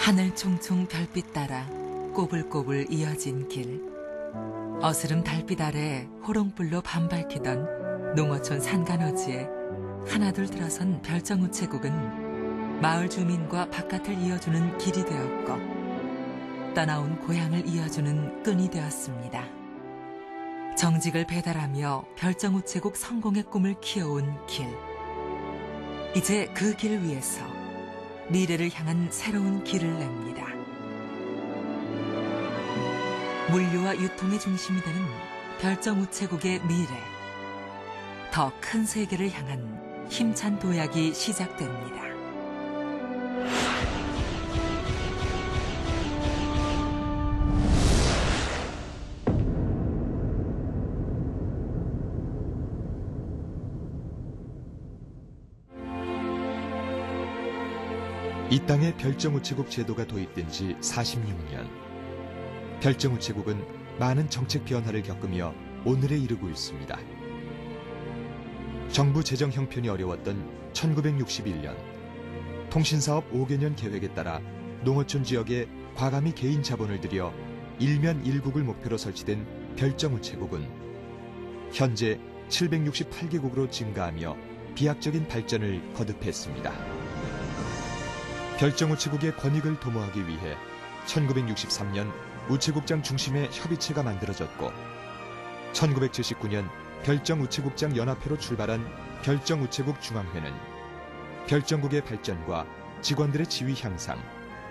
하늘 총총 별빛 따라 꼬불꼬불 이어진 길. 어스름 달빛 아래 호롱불로 밤 밝히던 농어촌 산간어지에 하나둘 들어선 별정우체국은 마을 주민과 바깥을 이어주는 길이 되었고 떠나온 고향을 이어주는 끈이 되었습니다. 정직을 배달하며 별정우체국 성공의 꿈을 키워온 길. 이제 그 길 위에서 미래를 향한 새로운 길을 냅니다. 물류와 유통의 중심이 되는 별정우체국의 미래. 더 큰 세계를 향한 힘찬 도약이 시작됩니다. 이 땅에 별정우체국 제도가 도입된 지 46년. 별정우체국은 많은 정책 변화를 겪으며 오늘에 이르고 있습니다. 정부 재정 형편이 어려웠던 1961년, 통신사업 5개년 계획에 따라 농어촌 지역에 과감히 개인 자본을 들여 일면 일국을 목표로 설치된 별정우체국은 현재 768개국으로 증가하며 비약적인 발전을 거듭했습니다. 별정우체국의 권익을 도모하기 위해 1963년 우체국장 중심의 협의체가 만들어졌고 1979년 별정우체국장 연합회로 출발한 별정우체국 중앙회는 별정국의 발전과 직원들의 지위 향상,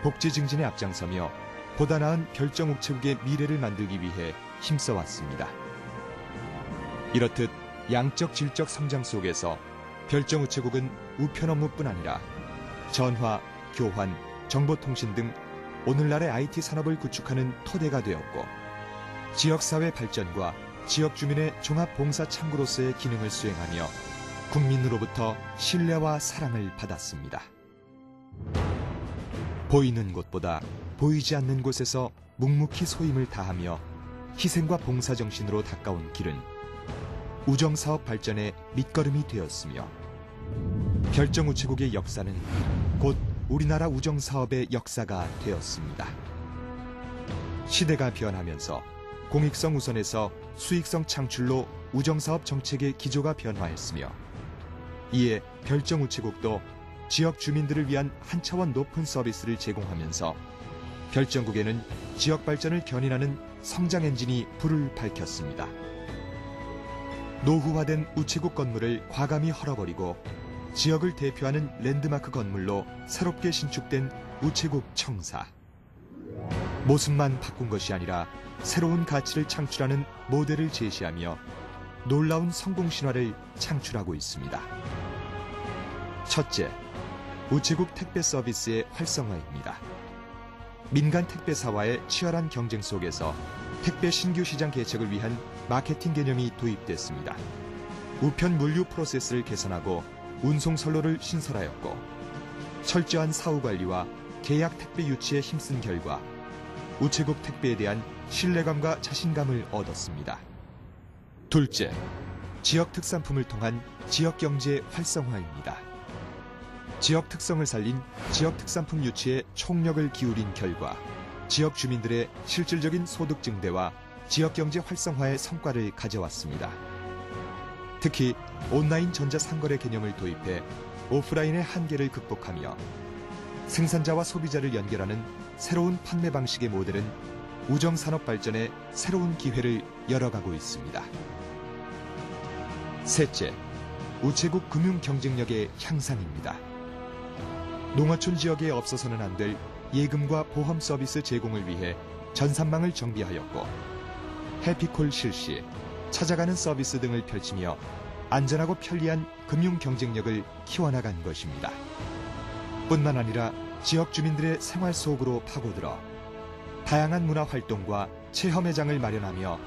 복지 증진에 앞장서며 보다 나은 별정우체국의 미래를 만들기 위해 힘써왔습니다. 이렇듯 양적 질적 성장 속에서 별정우체국은 우편 업무뿐 아니라 전화, 교환, 정보통신 등 오늘날의 IT 산업을 구축하는 토대가 되었고 지역사회 발전과 지역 주민의 종합봉사 창구로서의 기능을 수행하며 국민으로부터 신뢰와 사랑을 받았습니다. 보이는 곳보다 보이지 않는 곳에서 묵묵히 소임을 다하며 희생과 봉사 정신으로 닦아온 길은 우정사업 발전의 밑거름이 되었으며 별정우체국의 역사는 곧 우리나라 우정사업의 역사가 되었습니다. 시대가 변하면서 공익성 우선에서 수익성 창출로 우정사업 정책의 기조가 변화했으며 이에 별정우체국도 지역 주민들을 위한 한 차원 높은 서비스를 제공하면서 별정국에는 지역 발전을 견인하는 성장 엔진이 불을 밝혔습니다. 노후화된 우체국 건물을 과감히 헐어버리고 지역을 대표하는 랜드마크 건물로 새롭게 신축된 우체국 청사. 모습만 바꾼 것이 아니라 새로운 가치를 창출하는 모델을 제시하며 놀라운 성공 신화를 창출하고 있습니다. 첫째, 우체국 택배 서비스의 활성화입니다. 민간 택배사와의 치열한 경쟁 속에서 택배 신규 시장 개척을 위한 마케팅 개념이 도입됐습니다. 우편 물류 프로세스를 개선하고 운송 선로를 신설하였고 철저한 사후 관리와 계약 택배 유치에 힘쓴 결과 우체국 택배에 대한 신뢰감과 자신감을 얻었습니다. 둘째, 지역 특산품을 통한 지역 경제 활성화입니다. 지역 특성을 살린 지역 특산품 유치에 총력을 기울인 결과 지역 주민들의 실질적인 소득 증대와 지역 경제 활성화의 성과를 가져왔습니다. 특히 온라인 전자상거래 개념을 도입해 오프라인의 한계를 극복하며 생산자와 소비자를 연결하는 새로운 판매 방식의 모델은 우정산업 발전에 새로운 기회를 열어가고 있습니다. 셋째, 우체국 금융 경쟁력의 향상입니다. 농어촌 지역에 없어서는 안 될 예금과 보험 서비스 제공을 위해 전산망을 정비하였고 해피콜 실시, 찾아가는 서비스 등을 펼치며 안전하고 편리한 금융 경쟁력을 키워나간 것입니다. 뿐만 아니라 지역 주민들의 생활 속으로 파고들어 다양한 문화 활동과 체험의 장을 마련하며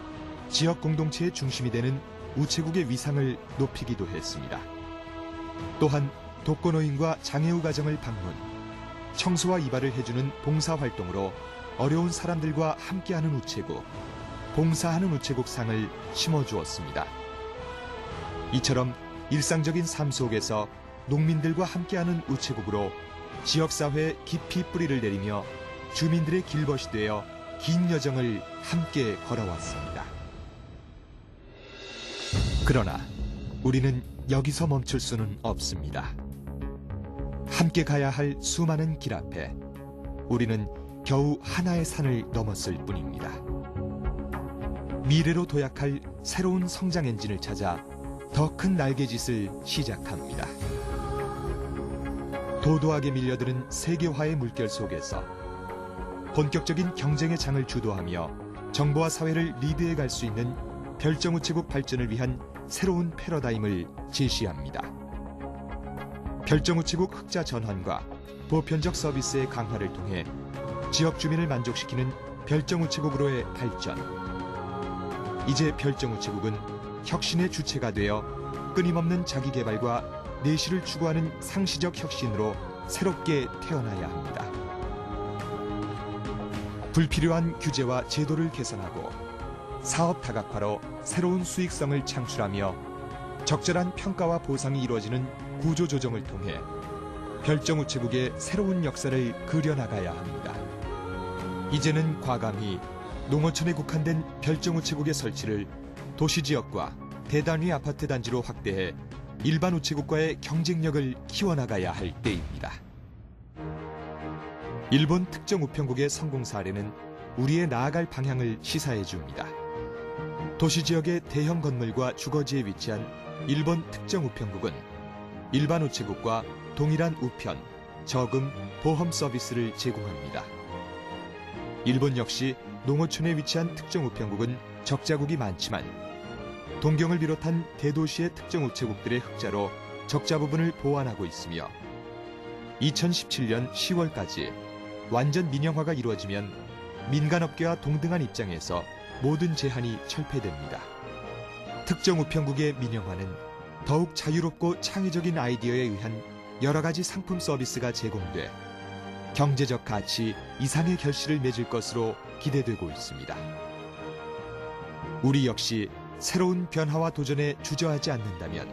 지역 공동체의 중심이 되는 우체국의 위상을 높이기도 했습니다. 또한 독거노인과 장애우 가정을 방문, 청소와 이발을 해주는 봉사활동으로 어려운 사람들과 함께하는 우체국, 봉사하는 우체국상을 심어주었습니다. 이처럼 일상적인 삶 속에서 농민들과 함께하는 우체국으로 지역사회에 깊이 뿌리를 내리며 주민들의 길벗이 되어 긴 여정을 함께 걸어왔습니다. 그러나 우리는 여기서 멈출 수는 없습니다. 함께 가야 할 수많은 길 앞에 우리는 겨우 하나의 산을 넘었을 뿐입니다. 미래로 도약할 새로운 성장 엔진을 찾아 더 큰 날개짓을 시작합니다. 도도하게 밀려드는 세계화의 물결 속에서 본격적인 경쟁의 장을 주도하며 정부와 사회를 리드해 갈 수 있는 별정우체국 발전을 위한 새로운 패러다임을 제시합니다. 별정우체국 흑자 전환과 보편적 서비스의 강화를 통해 지역 주민을 만족시키는 별정우체국으로의 발전. 이제 별정우체국은 혁신의 주체가 되어 끊임없는 자기개발과 내실을 추구하는 상시적 혁신으로 새롭게 태어나야 합니다. 불필요한 규제와 제도를 개선하고 사업 다각화로 새로운 수익성을 창출하며 적절한 평가와 보상이 이루어지는 구조조정을 통해 별정우체국의 새로운 역사를 그려나가야 합니다. 이제는 과감히 농어촌에 국한된 별정우체국의 설치를 도시지역과 대단위 아파트 단지로 확대해 일반 우체국과의 경쟁력을 키워나가야 할 때입니다. 일본 특정 우편국의 성공 사례는 우리의 나아갈 방향을 시사해 줍니다. 도시지역의 대형 건물과 주거지에 위치한 일본 특정 우편국은 일반 우체국과 동일한 우편, 저금, 보험 서비스를 제공합니다. 일본 역시 농어촌에 위치한 특정 우편국은 적자국이 많지만 동경을 비롯한 대도시의 특정 우체국들의 흑자로 적자 부분을 보완하고 있으며 2017년 10월까지 완전 민영화가 이루어지면 민간업계와 동등한 입장에서 모든 제한이 철폐됩니다. 특정 우편국의 민영화는 더욱 자유롭고 창의적인 아이디어에 의한 여러 가지 상품 서비스가 제공돼 경제적 가치 이상의 결실을 맺을 것으로 기대되고 있습니다. 우리 역시 새로운 변화와 도전에 주저하지 않는다면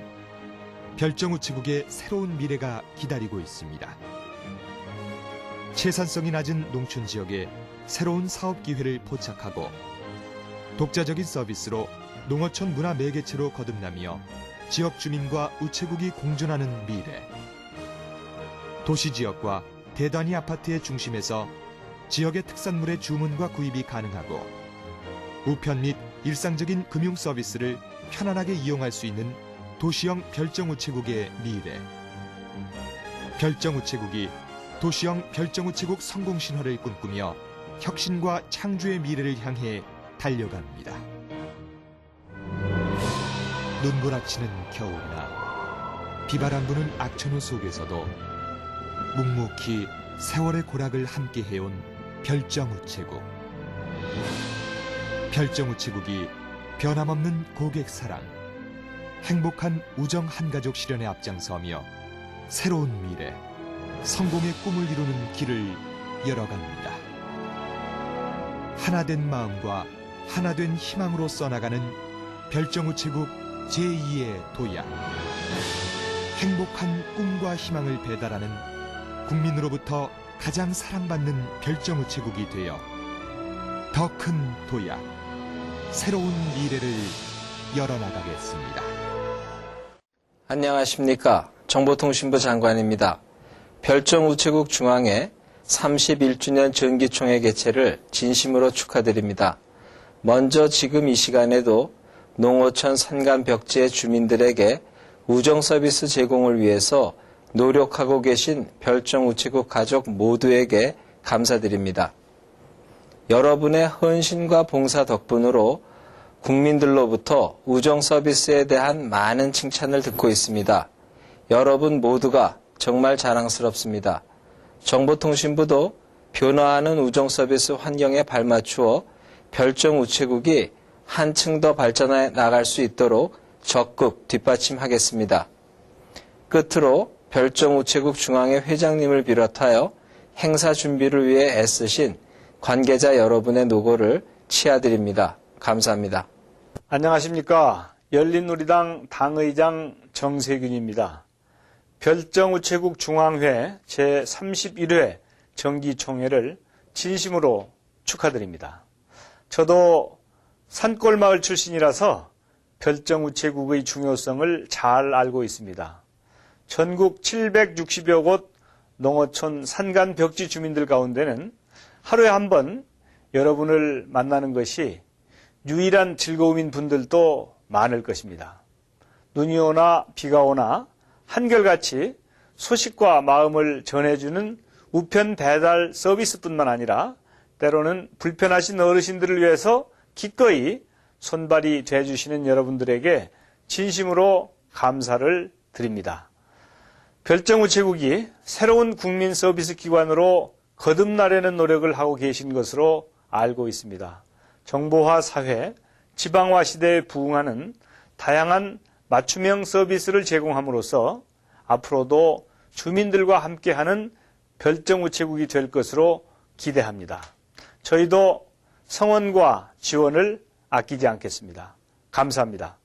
별정우체국의 새로운 미래가 기다리고 있습니다. 채산성이 낮은 농촌 지역에 새로운 사업 기회를 포착하고 독자적인 서비스로 농어촌 문화 매개체로 거듭나며 지역 주민과 우체국이 공존하는 미래. 도시지역과 대단위 아파트의 중심에서 지역의 특산물의 주문과 구입이 가능하고 우편 및 일상적인 금융 서비스를 편안하게 이용할 수 있는 도시형 별정우체국의 미래. 별정우체국이 도시형 별정우체국 성공 신화를 꿈꾸며 혁신과 창조의 미래를 향해 달려갑니다. 눈보라치는 겨울이나 비바람 부는 악천후 속에서도 묵묵히 세월의 고락을 함께 해온 별정우체국. 별정우체국이 변함없는 고객 사랑, 행복한 우정 한가족 실현에 앞장서며 새로운 미래, 성공의 꿈을 이루는 길을 열어갑니다. 하나된 마음과 하나된 희망으로 써나가는 별정우체국 제2의 도약. 행복한 꿈과 희망을 배달하는 국민으로부터 가장 사랑받는 별정우체국이 되어 더 큰 도약, 새로운 미래를 열어나가겠습니다. 안녕하십니까. 정보통신부 장관입니다. 별정우체국 중앙회 31주년 정기총회 개최를 진심으로 축하드립니다. 먼저 지금 이 시간에도 농어촌 산간 벽지의 주민들에게 우정 서비스 제공을 위해서 노력하고 계신 별정우체국 가족 모두에게 감사드립니다. 여러분의 헌신과 봉사 덕분으로 국민들로부터 우정 서비스에 대한 많은 칭찬을 듣고 있습니다. 여러분 모두가 정말 자랑스럽습니다. 정보통신부도 변화하는 우정 서비스 환경에 발맞추어 별정우체국이 한층 더 발전해 나갈 수 있도록 적극 뒷받침하겠습니다. 끝으로 별정우체국 중앙회 회장님을 비롯하여 행사 준비를 위해 애쓰신 관계자 여러분의 노고를 치아드립니다. 감사합니다. 안녕하십니까. 열린우리당 당의장 정세균입니다. 별정우체국 중앙회 제31회 정기총회를 진심으로 축하드립니다. 저도 산골마을 출신이라서 별정우체국의 중요성을 잘 알고 있습니다. 전국 760여 곳 농어촌 산간 벽지 주민들 가운데는 하루에 한 번 여러분을 만나는 것이 유일한 즐거움인 분들도 많을 것입니다. 눈이 오나 비가 오나 한결같이 소식과 마음을 전해주는 우편 배달 서비스뿐만 아니라 때로는 불편하신 어르신들을 위해서 기꺼이 손발이 돼주시는 여러분들에게 진심으로 감사를 드립니다. 별정우체국이 새로운 국민 서비스 기관으로 거듭나려는 노력을 하고 계신 것으로 알고 있습니다. 정보화 사회, 지방화 시대에 부응하는 다양한 맞춤형 서비스를 제공함으로써 앞으로도 주민들과 함께하는 별정우체국이 될 것으로 기대합니다. 저희도 성원과 지원을 아끼지 않겠습니다. 감사합니다.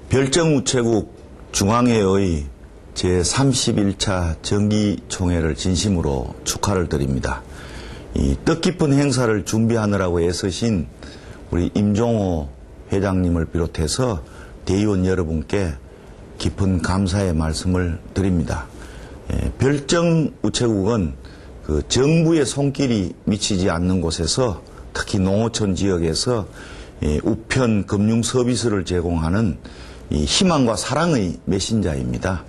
별정우체국 중앙회의 제31차 정기총회를 진심으로 축하를 드립니다. 이 뜻깊은 행사를 준비하느라고 애쓰신 우리 임종호 회장님을 비롯해서 대의원 여러분께 깊은 감사의 말씀을 드립니다. 별정우체국은 그 정부의 손길이 미치지 않는 곳에서 특히 농어촌 지역에서 우편 금융 서비스를 제공하는 희망과 사랑의 메신저입니다.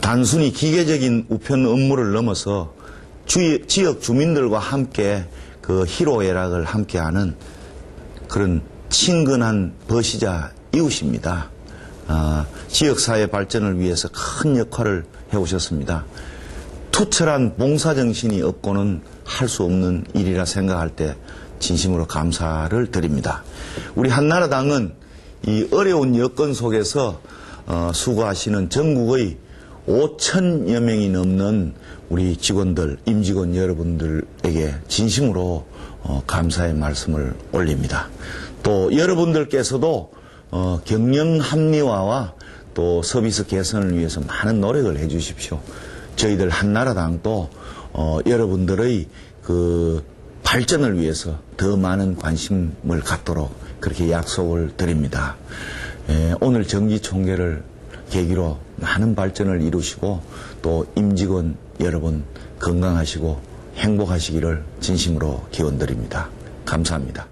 단순히 기계적인 우편 업무를 넘어서 지역 주민들과 함께 그 희로애락을 함께하는 그런 친근한 버시자 이웃입니다. 지역사회 발전을 위해서 큰 역할을 해오셨습니다. 투철한 봉사정신이 없고는 할 수 없는 일이라 생각할 때 진심으로 감사를 드립니다. 우리 한나라당은 이 어려운 여건 속에서 수고하시는 전국의 5천여 명이 넘는 우리 직원들, 임직원 여러분들에게 진심으로 감사의 말씀을 올립니다. 또 여러분들께서도 경영 합리화와 또 서비스 개선을 위해서 많은 노력을 해 주십시오. 저희들 한나라당도 여러분들의 그 발전을 위해서 더 많은 관심을 갖도록 그렇게 약속을 드립니다. 오늘 정기총회를 계기로 많은 발전을 이루시고 또 임직원 여러분 건강하시고 행복하시기를 진심으로 기원드립니다. 감사합니다.